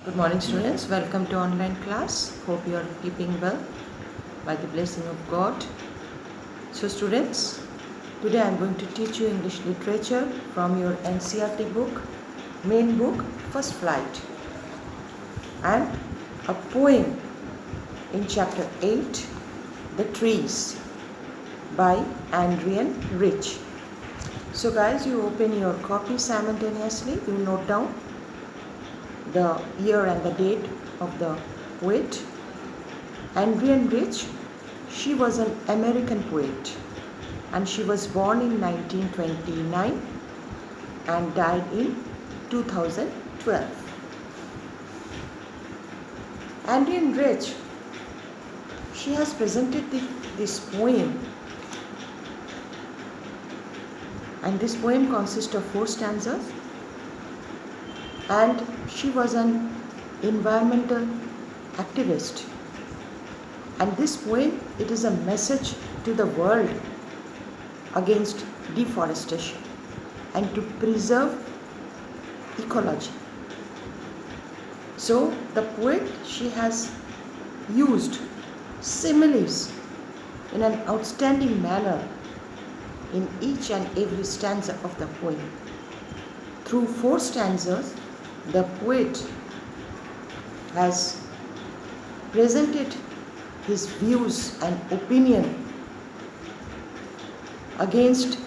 Good morning, students. Welcome to online class. Hope you are keeping well by the blessing of God. So students, today I am going to teach you English literature from your NCERT book, main book, First Flight, and a poem in chapter 8, The Trees by Adrian Rich. So guys, you open your copy simultaneously, you note down the year and the date of the poet. Adrian Rich, she was an American poet and she was born in 1929 and died in 2012. Adrian Rich, she has presented this poem, and this poem consists of 4 stanzas, and she was an environmental activist. And this poem, it is a message to the world against deforestation and to preserve ecology. So the poet, she has used similes in an outstanding manner in each and every stanza of the poem. Through 4 stanzas, the poet has presented his views and opinion against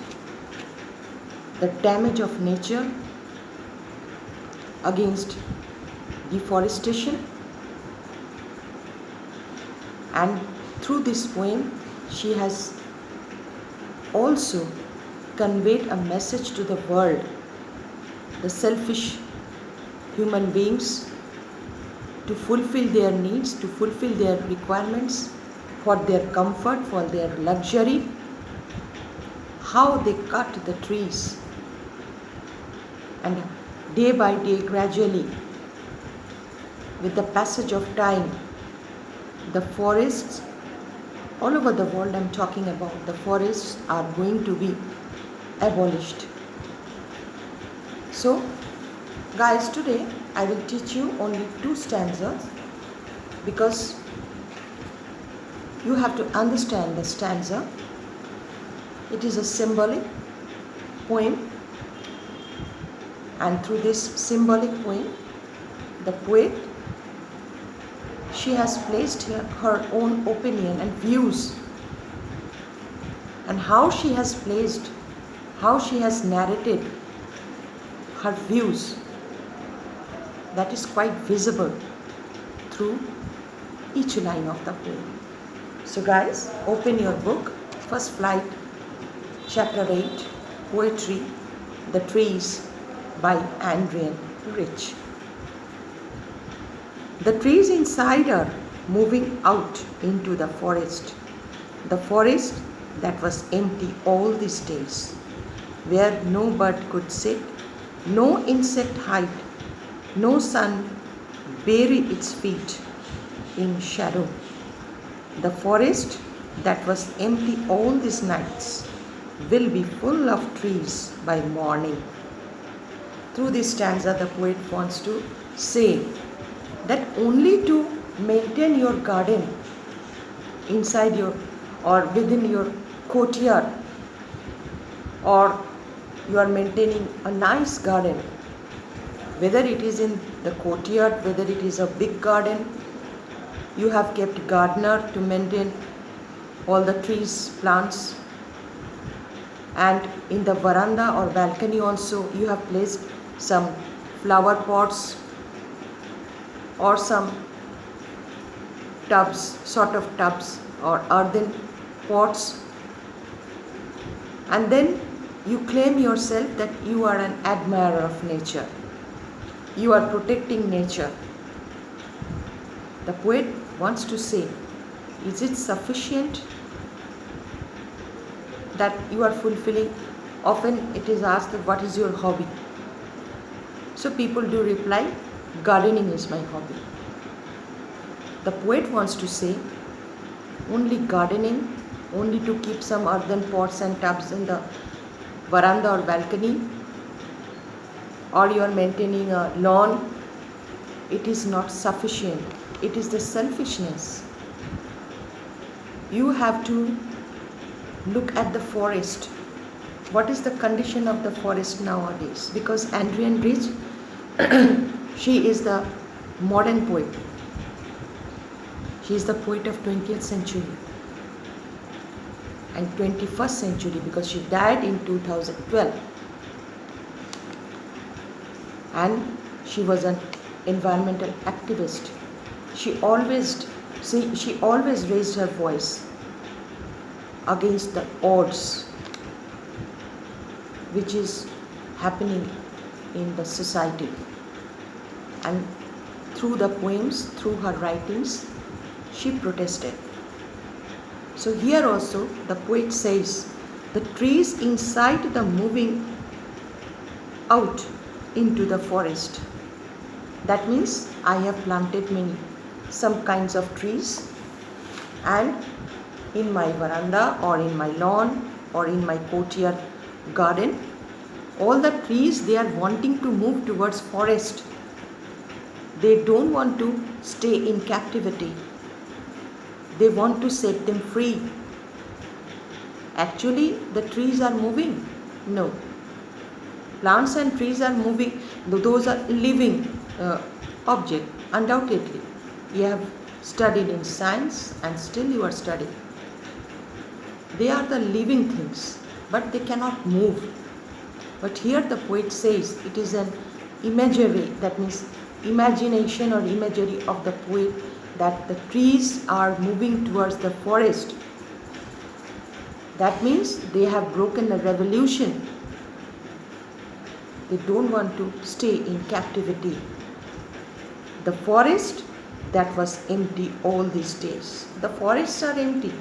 the damage of nature, against deforestation, and through this poem she has also conveyed a message to the world, the selfish human beings, to fulfill their needs, to fulfill their requirements for their comfort, for their luxury, how they cut the trees, and day by day, gradually, with the passage of time, the forests all over the world, I'm talking about, the forests are going to be abolished. So guys, today I will teach you only 2 stanzas because you have to understand the stanza. It is a symbolic poem, and through this symbolic poem, the poet, she has placed her own opinion and views, and how she has placed, how she has narrated her views, that is quite visible through each line of the poem. So guys, open your book, First Flight, chapter 8, Poetry, The Trees by Adrian Rich. The trees inside are moving out into the forest that was empty all these days, where no bird could sit, no insect hide, no sun bury its feet in shadow. The forest that was empty all these nights will be full of trees by morning. Through this stanza, the poet wants to say that only to maintain your garden inside your or within your courtyard, or you are maintaining a nice garden, whether it is in the courtyard, whether it is a big garden, you have kept gardener to maintain all the trees, plants, and in the veranda or balcony also you have placed some flower pots or some tubs, sort of tubs or earthen pots, and then you claim yourself that you are an admirer of nature, you are protecting nature. The poet wants to say, is it sufficient that you are fulfilling? Often it is asked that what is your hobby? So people do reply, gardening is my hobby. The poet wants to say, only gardening, only to keep some earthen pots and tubs in the veranda or balcony, or you are maintaining a lawn it is not sufficient. It is the selfishness. You have to look at the forest. What is the condition of the forest nowadays? Because Adrienne Rich, she is the modern poet. She is the poet of 20th century and 21st century, because she died in 2012. And she was an environmental activist. She always raised her voice against the odds which is happening in the society. And through the poems, through her writings, she protested. So here also the poet says, the trees inside the moving out into the forest. That means I have planted some kinds of trees, and in my veranda or in my lawn or in my courtyard garden, all the trees, they are wanting to move towards forest. They don't want to stay in captivity. They want to set them free. Actually, the trees are moving. No. Plants and trees are moving. Those are living objects, undoubtedly. You have studied in science and still you are studying. They are the living things, but they cannot move. But here the poet says it is an imagery, that means imagination or imagery of the poet, that the trees are moving towards the forest. That means they have broken a revolution. They don't want to stay in captivity. The forest that was empty all these days. The forests are empty.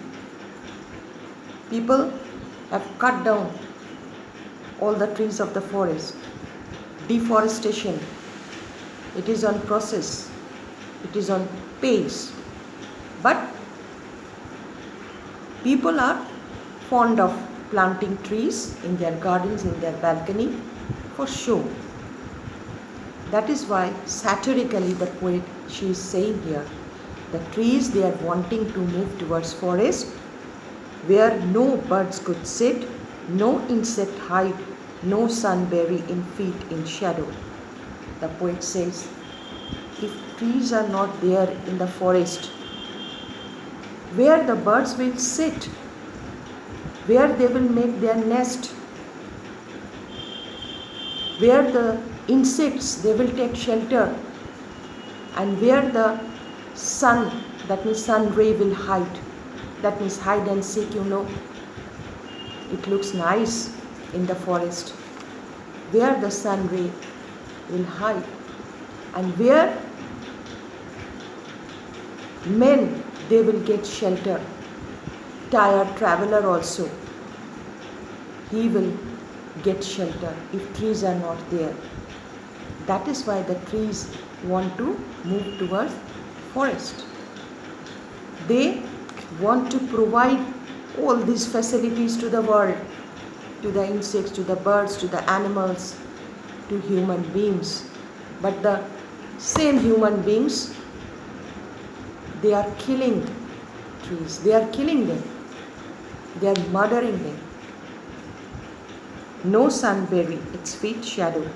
People have cut down all the trees of the forest. Deforestation, it is on process. It is on pace. But people are fond of planting trees in their gardens, in their balcony, for show. That is why satirically the poet, she is saying here, the trees, they are wanting to move towards forest where no birds could sit, no insect hide, no sun bury in feet in shadow. The poet says, if trees are not there in the forest, where the birds will sit, where they will make their nest, where the insects, they will take shelter, and where the sun, that means sun ray, will hide. That means hide and seek, it looks nice in the forest, where the sun ray will hide, and where men, they will get shelter. Tired traveler also, he will get shelter if trees are not there. That is why the trees want to move towards forest. They want to provide all these facilities to the world, to the insects, to the birds, to the animals, to human beings. But the same human beings, they are killing trees. They are killing them. They are murdering them. No sun bury its feet shadow.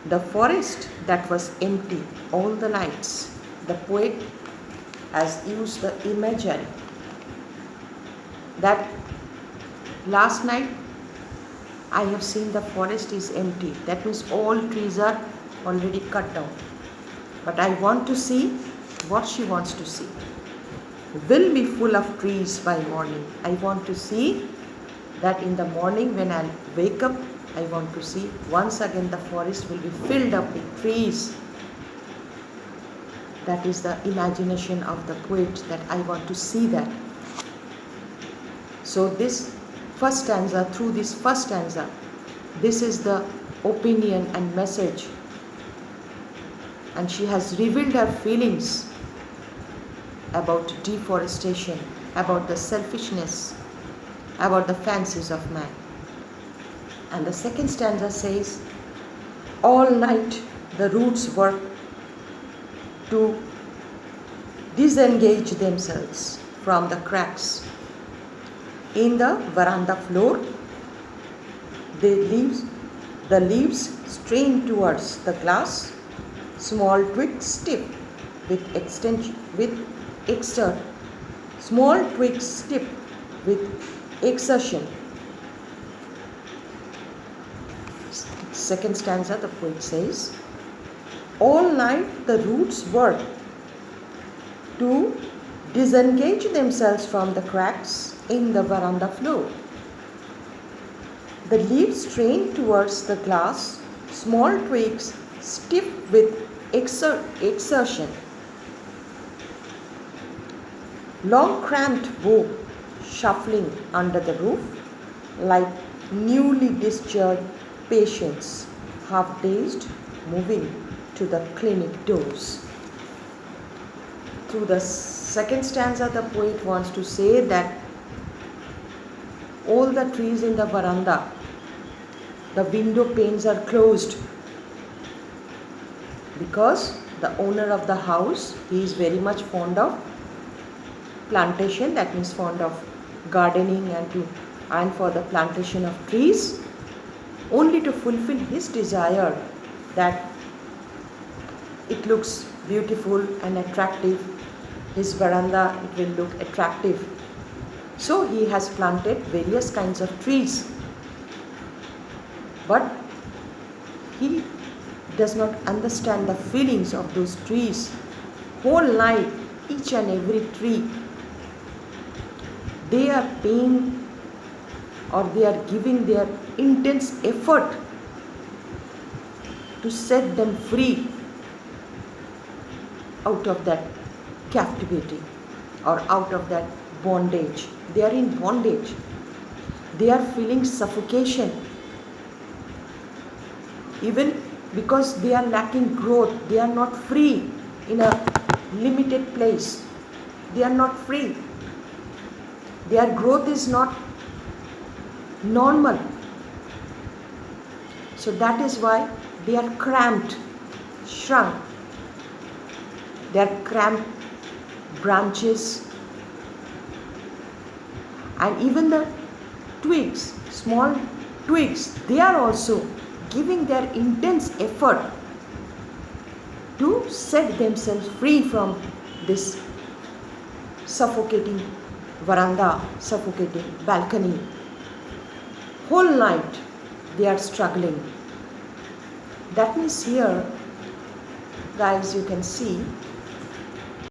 The forest that was empty, all the lights. The poet has used the imagery that last night I have seen the forest is empty. That means all trees are already cut down. But I want to see what she wants to see. Will be full of trees by morning. I want to see that in the morning when I wake up, I want to see once again the forest will be filled up with trees. That is the imagination of the poet, that I want to see that. So this first stanza, through this first stanza, this is the opinion and message. And she has revealed her feelings about deforestation, about the selfishness, about the fancies of man. And the second stanza says, all night the roots work to disengage themselves from the cracks in the veranda floor. The leaves strain towards the glass, small twigs stiff with small twigs stiff with exertion. Second stanza, the poet says, all night the roots work to disengage themselves from the cracks in the veranda floor. The leaves strain towards the glass, small twigs stiff with exertion. Long cramped bow shuffling under the roof like newly discharged patients, half dazed, moving to the clinic doors. Through the second stanza, the poet wants to say that all the trees in the veranda, the window panes are closed because the owner of the house, he is very much fond of plantation, that means fond of gardening and for the plantation of trees, only to fulfill his desire that it looks beautiful and attractive. His veranda, it will look attractive. So he has planted various kinds of trees. But he does not understand the feelings of those trees. Whole night, each and every tree, they are paying or they are giving their intense effort to set them free out of that captivity or out of that bondage. They are in bondage. They are feeling suffocation. Even because they are lacking growth, they are not free in a limited place. They are not free. Their growth is not normal. So that is why they are cramped, shrunk. They are cramped branches, and even the twigs, small twigs, they are also giving their intense effort to set themselves free from this suffocating veranda, suffocating balcony. Whole night they are struggling. That means here, guys, you can see